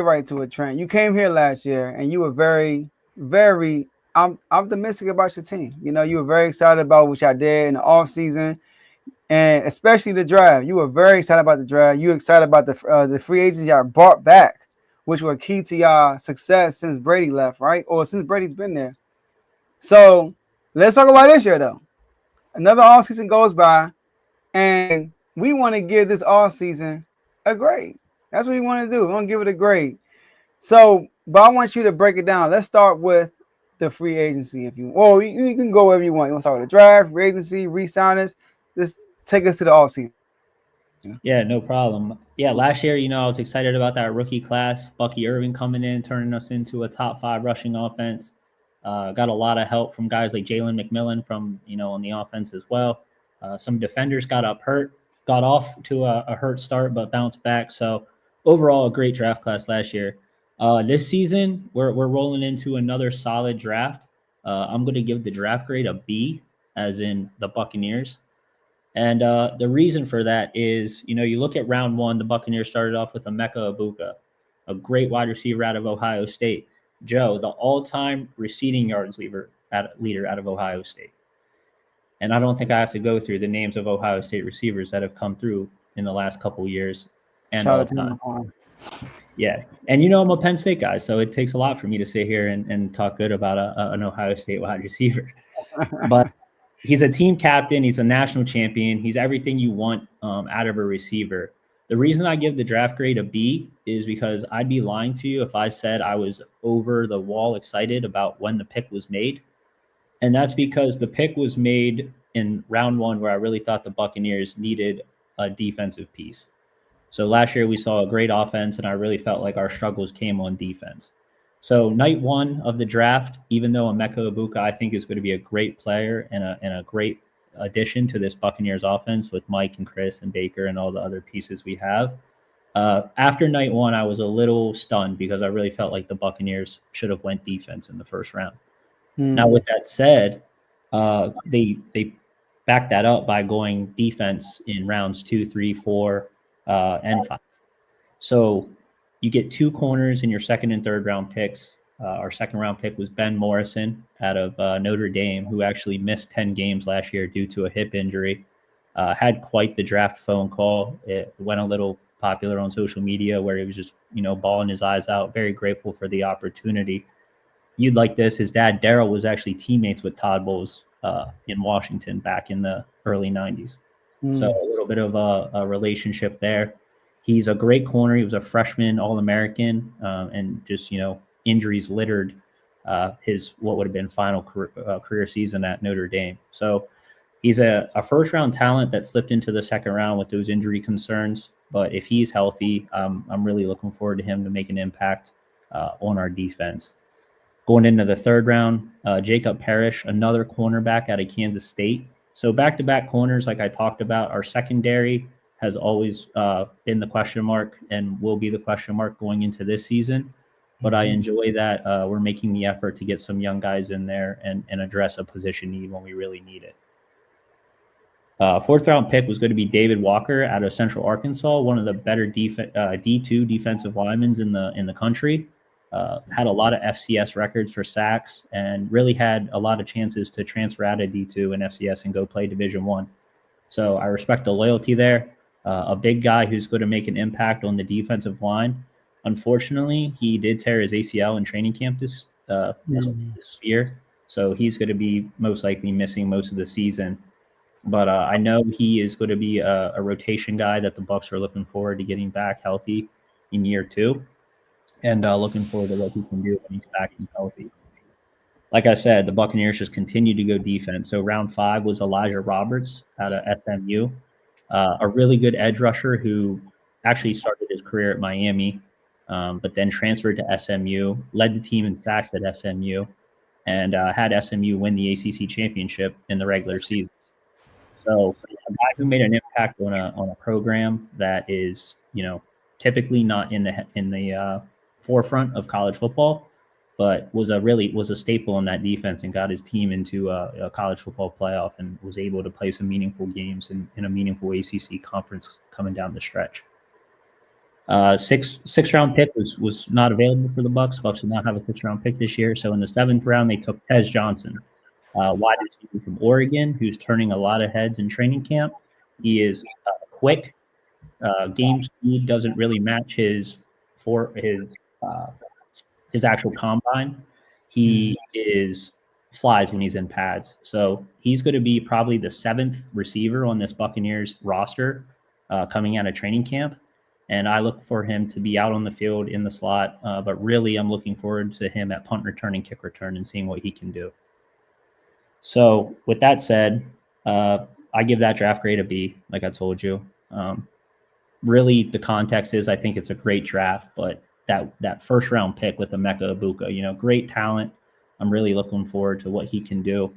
right to it, Trent. You came here last year and you were very, very optimistic about your team. You know, you were very excited about what y'all did in the off season and especially the draft. You were very excited about the draft. You were excited about the free agents y'all brought back, which were key to y'all success since Brady left, right? Or since Brady's been there. So let's talk about this year though. Another off season goes by, and we want to give this off season a grade. That's what we want to do. We want to give it a grade. So, but I want you to break it down. Let's start with the free agency, if you. Well, you can go wherever you want. You want to start with the draft, free agency, re-signers. Just take us to the off season. Yeah, no problem. Yeah, last year, I was excited about that rookie class. Bucky Irving coming in, turning us into a top 5 rushing offense. Got a lot of help from guys like Jalen McMillan from, on the offense as well. Some defenders got off to a hurt start, but bounced back. So overall, a great draft class last year. This season, we're rolling into another solid draft. I'm going to give the draft grade a B, as in the Buccaneers. And the reason for that is, you look at round 1, the Buccaneers started off with Emeka Egbuka, a great wide receiver out of Ohio State. Joe, the all-time receiving yards leader out of Ohio State. And I don't think I have to go through the names of Ohio State receivers that have come through in the last couple of years and all time. Yeah. And, I'm a Penn State guy, so it takes a lot for me to sit here and talk good about an Ohio State wide receiver. But he's a team captain. He's a national champion. He's everything you want out of a receiver. The reason I give the draft grade a B is because I'd be lying to you if I said I was over the wall excited about when the pick was made. And that's because the pick was made in round 1 where I really thought the Buccaneers needed a defensive piece. So last year we saw a great offense, and I really felt like our struggles came on defense. So night 1 of the draft, even though Emeka Egbuka I think is going to be a great player and a great addition to this Buccaneers offense with Mike and Chris and Baker and all the other pieces we have. After night 1, I was a little stunned because I really felt like the Buccaneers should have went defense in the first round. Now, with that said, they backed that up by going defense in rounds 2, 3, 4, and 5. So you get 2 corners in your second and third round picks. Our second round pick was Ben Morrison out of Notre Dame, who actually missed 10 games last year due to a hip injury. Had quite the draft phone call. It went a little popular on social media where he was just, bawling his eyes out. Very grateful for the opportunity. You'd like this. His dad, Daryl, was actually teammates with Todd Bowles in Washington back in the early 90s. So a little bit of a relationship there. He's a great corner. He was a freshman All-American, and just, injuries littered his what would have been final career season at Notre Dame. So he's a first-round talent that slipped into the second round with those injury concerns. But if he's healthy, I'm really looking forward to him to make an impact on our defense. Going into the third round, Jacob Parrish, another cornerback out of Kansas State. So back-to-back corners, like I talked about, our secondary has always been the question mark and will be the question mark going into this season. But I enjoy that we're making the effort to get some young guys in there and address a position need when we really need it. Fourth round pick was going to be David Walker out of Central Arkansas, one of the better D2 defensive linemen in the country. Had a lot of FCS records for sacks and really had a lot of chances to transfer out of D2 and FCS and go play Division I. So I respect the loyalty there. A big guy who's going to make an impact on the defensive line. Unfortunately, he did tear his ACL in training camp this year. So he's going to be most likely missing most of the season. But I know he is going to be a rotation guy that the Bucs are looking forward to getting back healthy in year 2. And looking forward to what he can do when he's back and healthy. Like I said, the Buccaneers just continue to go defense. So round 5 was Elijah Roberts out of SMU, a really good edge rusher who actually started his career at Miami, but then transferred to SMU, led the team in sacks at SMU, and had SMU win the ACC championship in the regular season. So a guy who made an impact on a program that is, typically not in the forefront of college football, but was a staple in that defense and got his team into a college football playoff and was able to play some meaningful games in a meaningful ACC conference coming down the stretch. Six round pick was not available for the Bucks. Bucks did not have a 6th round pick this year. So in the 7th round, they took Tez Johnson, wide receiver from Oregon, who's turning a lot of heads in training camp. He is quick. Game speed doesn't really match for his actual combine. He is flies when he's in pads. So he's going to be probably the 7th receiver on this Buccaneers roster coming out of training camp. And I look for him to be out on the field in the slot. But really, I'm looking forward to him at punt return and kick return and seeing what he can do. So with that said, I give that draft grade a B, like I told you. Really, the context is I think it's a great draft, but that 1st-round pick with Emeka Egbuka, great talent. I'm really looking forward to what he can do.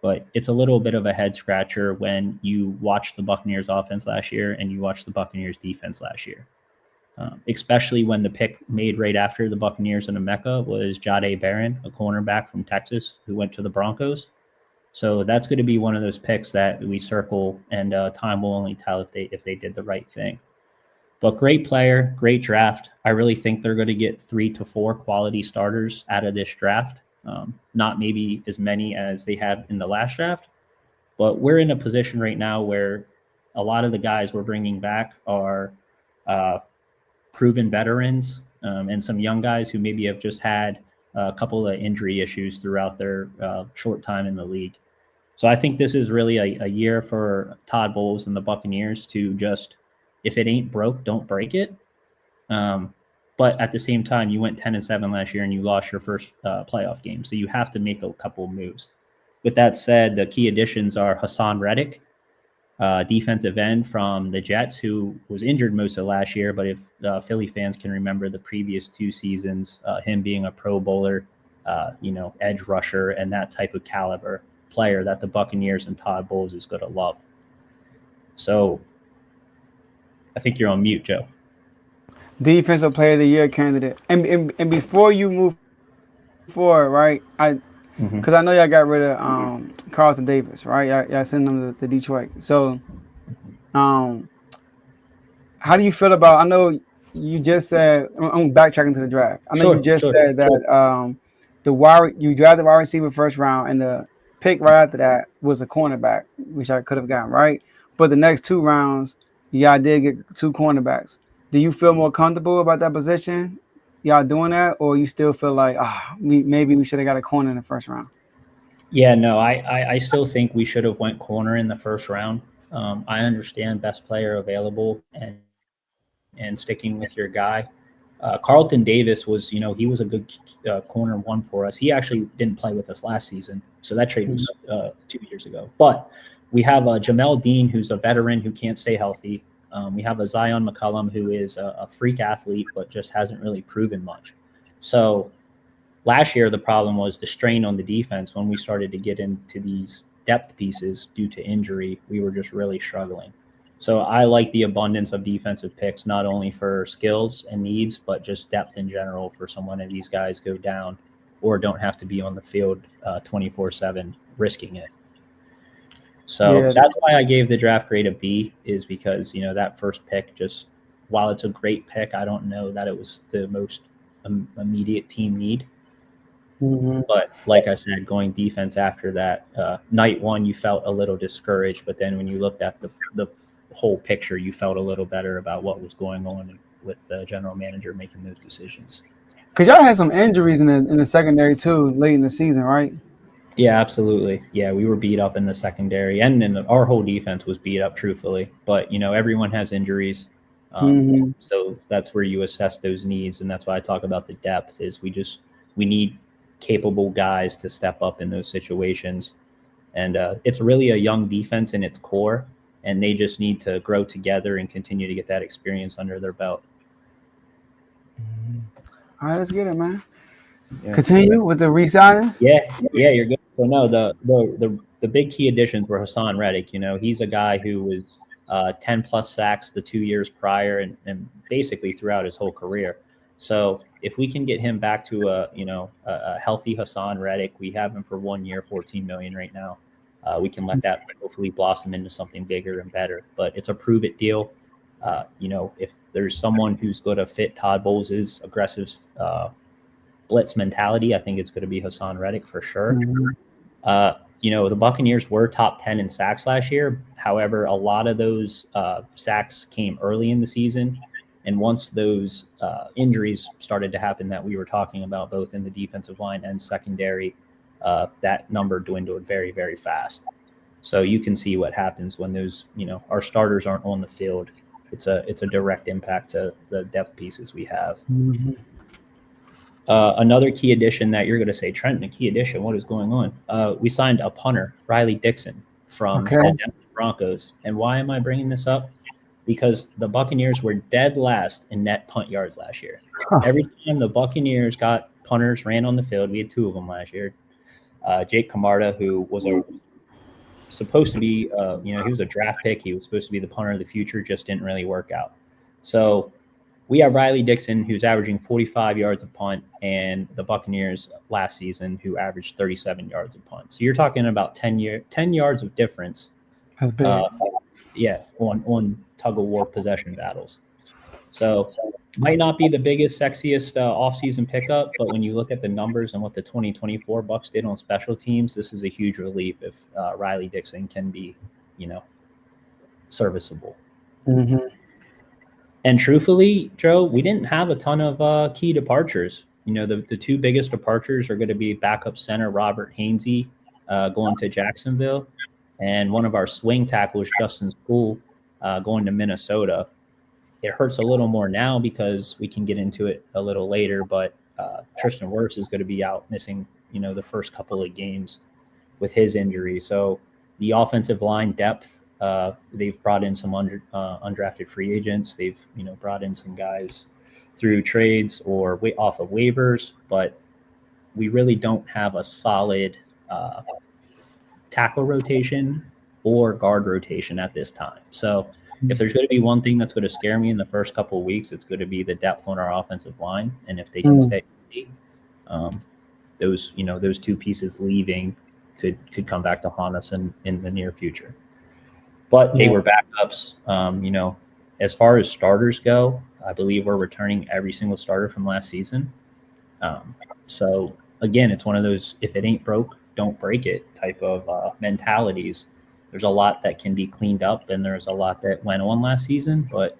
But it's a little bit of a head scratcher when you watch the Buccaneers offense last year and you watch the Buccaneers defense last year. Especially when the pick made right after the Buccaneers and Emeka was Jahdae Barron, a cornerback from Texas who went to the Broncos. So that's going to be one of those picks that we circle, and time will only tell if they did the right thing. But great player, great draft. I really think they're going to get 3 to 4 quality starters out of this draft. Not maybe as many as they had in the last draft, but we're in a position right now where a lot of the guys we're bringing back are proven veterans and some young guys who maybe have just had a couple of injury issues throughout their short time in the league. So I think this is really a year for Todd Bowles and the Buccaneers to just, if it ain't broke, don't break it. But at the same time, you went 10-7 last year and you lost your first playoff game. So you have to make a couple of moves. With that said, the key additions are Hassan Reddick, defensive end from the Jets, who was injured most of last year. But if Philly fans can remember the previous 2 seasons, him being a Pro Bowler, edge rusher and that type of caliber player that the Buccaneers and Todd Bowles is going to love. So I think you're on mute, Joe. Defensive Player of the Year candidate. And before you move forward, right? Because I know y'all got rid of Carlton Davis, right? Y'all sent him to Detroit. So, how do you feel about? I know you just said I'm backtracking to the draft. I know you just said that you drafted wide receiver 1st round, and the pick right after that was a cornerback, which I could have gotten, right? But the next 2 rounds, y'all did get 2 cornerbacks. Do you feel more comfortable about that position? Y'all doing that, or you still feel like maybe we should have got a corner in the 1st round? Yeah, no, I still think we should have went corner in the 1st round. I understand best player available and sticking with your guy. Carlton Davis was, he was a good corner 1 for us. He actually didn't play with us last season, so that trade was 2 years ago. But we have Jamel Dean, who's a veteran who can't stay healthy. We have a Zion McCollum, who is a freak athlete, but just hasn't really proven much. So last year, the problem was the strain on the defense. When we started to get into these depth pieces due to injury, we were just really struggling. So I like the abundance of defensive picks, not only for skills and needs, but just depth in general for someone of these guys go down or don't have to be on the field 24/7 risking it. So that's why I gave the draft grade a B, is because, that first pick, just while it's a great pick, I don't know that it was the most immediate team need. Mm-hmm. But like I said, going defense after that, night 1, you felt a little discouraged. But then when you looked at the whole picture, you felt a little better about what was going on with the general manager making those decisions. Because y'all had some injuries in the secondary too late in the season, right? Yeah, absolutely. Yeah, we were beat up in the secondary, and our whole defense was beat up, truthfully. But, everyone has injuries. So that's where you assess those needs. And that's why I talk about the depth is we need capable guys to step up in those situations. And it's really a young defense in its core, and they just need to grow together and continue to get that experience under their belt. All right, let's get it, man. Yeah. Continue with the re-signings. Yeah, you're good. So no, the big key additions were Hassan Reddick. He's a guy who was 10 plus sacks the 2 years prior and basically throughout his whole career. So if we can get him back to a healthy Hassan Reddick, we have him for 1 year, $14 million right now. We can let that hopefully blossom into something bigger and better. But it's a prove it deal. If there's someone who's going to fit Todd Bowles' aggressive blitz mentality, I think it's going to be Hassan Reddick for sure. Mm-hmm. The Buccaneers were top 10 in sacks last year. However, a lot of those sacks came early in the season. And once those injuries started to happen that we were talking about, both in the defensive line and secondary, that number dwindled very, very fast. So you can see what happens when those, our starters aren't on the field. It's a direct impact to the depth pieces we have. Mm-hmm. Another key addition that you're going to say, Trenton, a key addition. What is going on? We signed a punter, Riley Dixon, from Okay. the Denver Broncos. And why am I bringing this up? Because the Buccaneers were dead last in net punt yards last year. Huh. Every time the Buccaneers got punters ran on the field, we had two of them last year. Jake Camarda, who was supposed to be, he was a draft pick. He was supposed to be the punter of the future, just didn't really work out. So we have Riley Dixon, who's averaging 45 yards a punt, and the Buccaneers last season, who averaged 37 yards a punt. So you're talking about 10 yards of difference. That's big. On tug of war possession battles. So might not be the biggest, sexiest offseason pickup, but when you look at the numbers and what the 2024 Bucs did on special teams, this is a huge relief if Riley Dixon can be, serviceable. Mm-hmm. And truthfully, Joe, we didn't have a ton of key departures. The two biggest departures are going to be backup center Robert Hainsey going to Jacksonville, and one of our swing tackles, Justin School, going to Minnesota. It hurts a little more now because we can get into it a little later, but Tristan Wirfs is going to be out missing, the first couple of games with his injury. So the offensive line depth, they've brought in some undrafted free agents. They've, brought in some guys through trades or off of waivers, but we really don't have a solid tackle rotation or guard rotation at this time. So if there's going to be one thing that's going to scare me in the first couple of weeks, it's going to be the depth on our offensive line. And if they can stay healthy, those two pieces leaving could come back to haunt us in the near future. But they were backups. As far as starters go, I believe we're returning every single starter from last season. So again, it's one of those, if it ain't broke, don't break it type of mentalities. There's a lot that can be cleaned up, and there's a lot that went on last season. But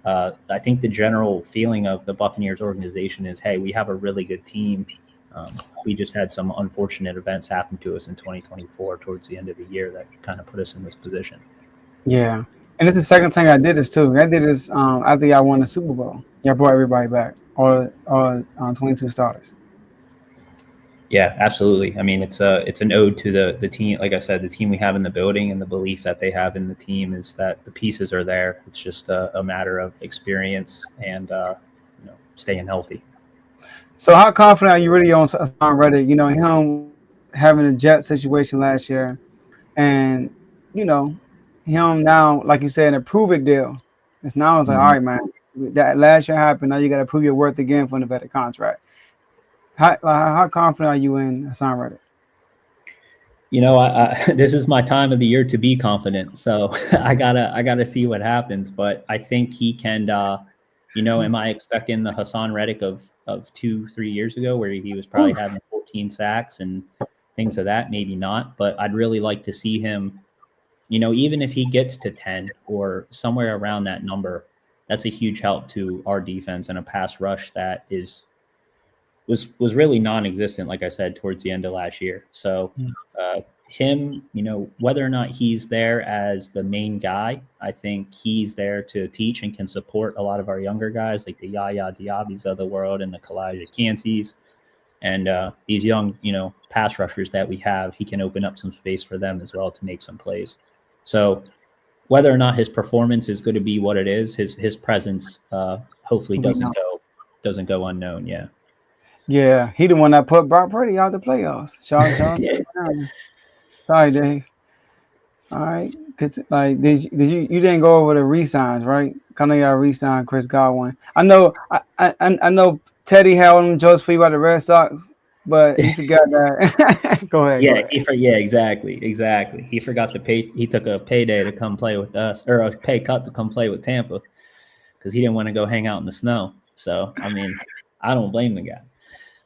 I think the general feeling of the Buccaneers organization is, hey, we have a really good team. We just had some unfortunate events happen to us in 2024 towards the end of the year that kind of put us in this position. Yeah. And it's the second time I did this, too. I did this after y'all won the Super Bowl. Y'all brought everybody back, all 22 starters. Yeah, absolutely. I mean, it's an ode to the team. Like I said, the team we have in the building and the belief that they have in the team is that the pieces are there. It's just a matter of experience and staying healthy. So how confident are you really on Hassan Reddick? Him having a jet situation last year, and him now, like you said, a prove it deal. It's now like, all right, man, that last year happened. Now you got to prove your worth again for the better contract. How confident are you in Hassan Reddick? This is my time of the year to be confident. So I gotta see what happens. But I think he can. Am I expecting the Hassan Reddick of 2-3 years ago, where he was probably having 14 sacks and things of that? Maybe not. But I'd really like to see him. Even if he gets to 10 or somewhere around that number, that's a huge help to our defense and a pass rush that was really non-existent, like I said, towards the end of last year. So him, whether or not he's there as the main guy, I think he's there to teach and can support a lot of our younger guys like the Yaya Diabis of the world and the Kalijah Canseys. And these young, pass rushers that we have, he can open up some space for them as well to make some plays. So whether or not his performance is going to be what it is, his presence hopefully doesn't go unknown. Yeah. Yeah, he the one that put Brock Purdy out of the playoffs. Sorry, Dave. All right, did you didn't go over the re-signs, right? I know y'all re-signed Chris Godwin. I know Teddy had one of them jokes for you about the Red Sox, but he forgot that. Go ahead. Yeah, exactly. He forgot to pay. He took a payday to come play with us, or a pay cut to come play with Tampa. because he didn't want to go hang out in the snow. So, I mean, I don't blame the guy.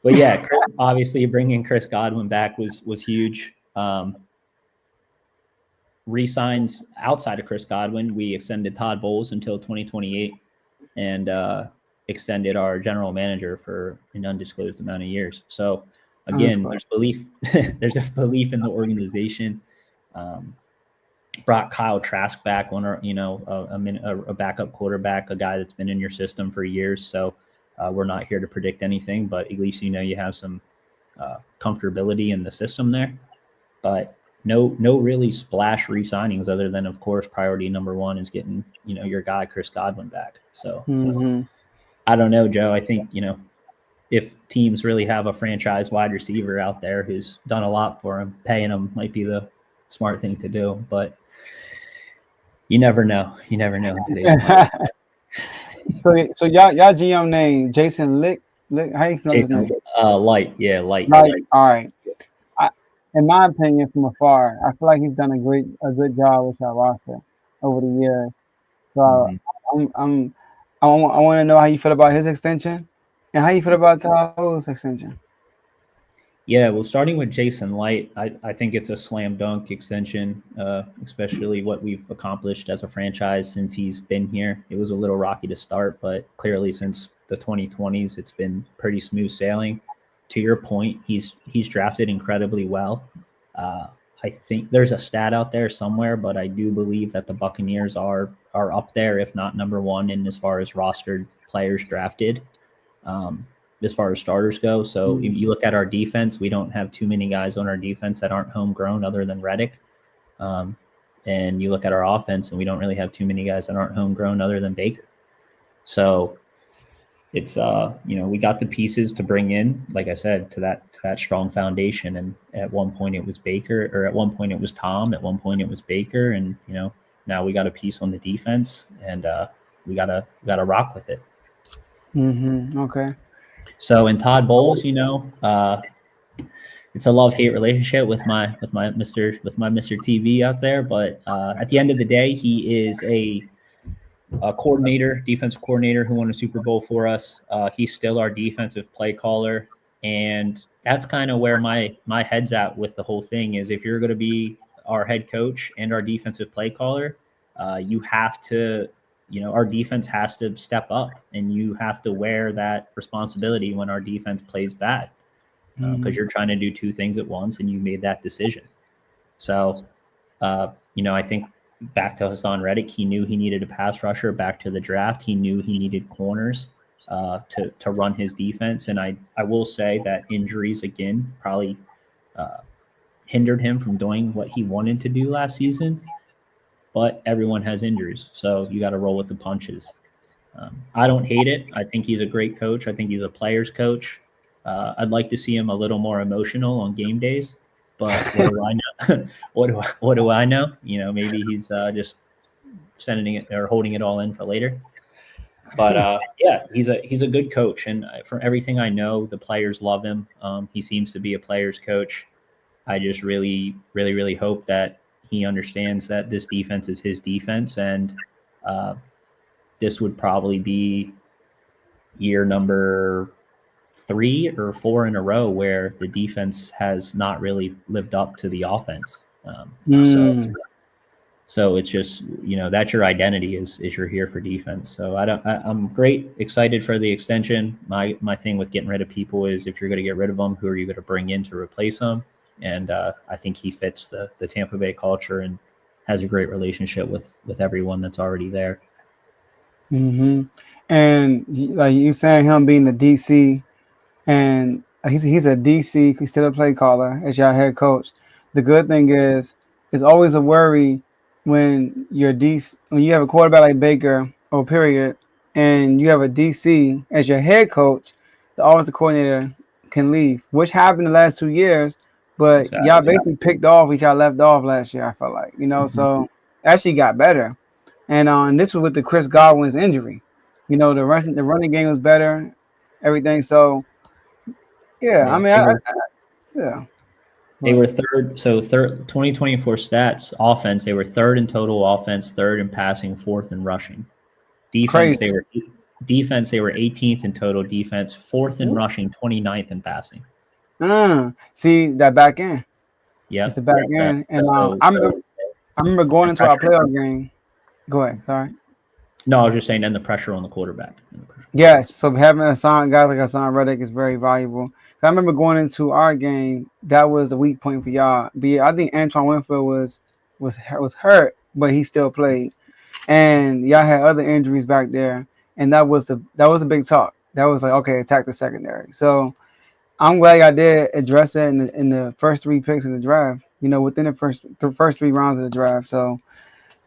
But yeah, obviously bringing Chris Godwin back was huge. Resigns outside of Chris Godwin, we extended Todd Bowles until 2028 and extended our general manager for an undisclosed amount of years. So again, there's belief. There's a belief in the organization. Brought Kyle Trask back, a backup quarterback, a guy that's been in your system for years. So we're not here to predict anything, but at least you have some comfortability in the system there. But no really splash re-signings other than, of course, priority number one is getting your guy Chris Godwin back. So I don't know, Joe. I think if teams really have a franchise wide receiver out there who's done a lot for him, paying him might be the smart thing to do. But you never know. You never know in today's market. So y'all GM name Jason Lick. How you pronounce his name? Light. Yeah, Light. Light. All right. In my opinion, from afar, I feel like he's done a good job with our roster over the years. So I want to know how you feel about his extension, and how you feel about Tahoe's extension. Yeah, well, starting with Jason Light, I think it's a slam dunk extension, especially what we've accomplished as a franchise since he's been here. It was a little rocky to start, but clearly since the 2020s, it's been pretty smooth sailing. To your point, he's drafted incredibly well. I think there's a stat out there somewhere, but I do believe that the Buccaneers are up there, if not number one, in as far as rostered players drafted, as far as starters go. So if you look at our defense, we don't have too many guys on our defense that aren't homegrown other than Reddick. And you look at our offense, and we don't really have too many guys that aren't homegrown other than Baker. So it's we got the pieces to bring in, like I said, to that strong foundation. And at one point it was Baker, or at one point it was Tom, at one point it was Baker, and now we got a piece on the defense, and we gotta rock with it. Okay. So in Todd Bowles, it's a love-hate relationship with my Mr. TV out there, but at the end of the day, he is a defensive coordinator who won a Super Bowl for us. He's still our defensive play caller. And that's kind of where my head's at with the whole thing is, if you're going to be our head coach and our defensive play caller, you have to, our defense has to step up, and you have to wear that responsibility when our defense plays bad, because you're trying to do two things at once, and you made that decision. So, I think back to Hassan Reddick, he knew he needed a pass rusher. Back to the draft, he knew he needed corners to run his defense. And I will say that injuries, again, probably hindered him from doing what he wanted to do last season. But everyone has injuries, so you got to roll with the punches. I don't hate it. I think he's a great coach. I think he's a player's coach. I'd like to see him a little more emotional on game days. But what do I know? what do I know? Maybe he's just sending it or holding it all in for later. But yeah, he's a good coach, and from everything I know, the players love him. He seems to be a player's coach. I just really, really, really hope that he understands that this defense is his defense, and this would probably be year number 3 or 4 in a row where the defense has not really lived up to the offense. So it's just, that's your identity is you're here for defense. So I'm excited for the extension. My thing with getting rid of people is, if you're going to get rid of them, who are you going to bring in to replace them? And I think he fits the Tampa Bay culture and has a great relationship with everyone that's already there. And like you saying, him being the DC, and he's a DC, he's still a play caller as your head coach. The good thing is, it's always a worry when you're DC, when you have a quarterback like Baker or period, and you have a DC as your head coach, the offensive coordinator can leave, which happened the last 2 years. But exactly. Y'all basically picked off what y'all left off last year, I felt like, so actually got better. And this was with the Chris Godwin's injury. The running game was better, everything. So, yeah. They were third. So 2024 stats offense, they were third in total offense, third in passing, fourth in rushing. Defense, Crazy. they were 18th in total defense, fourth in rushing, 29th in passing. See that back end. It's the Yep. back Uh, end, and so, I remember going and into our pressure. playoff game. Go ahead. Sorry. No, I was just saying, and the pressure on the quarterback. Yes. So having a sign guys like Hassan Reddick is very valuable. I remember going into our game. That was the weak point for y'all. I think Antoine Winfield was hurt, but he still played. And y'all had other injuries back there, and that was a big talk. That was like, okay, attack the secondary. So I'm glad I did address that in the first three picks in the draft. Within the first 3 rounds of the draft. So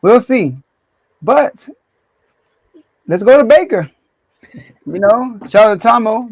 we'll see. But let's go to Baker. Shout out to Tomo.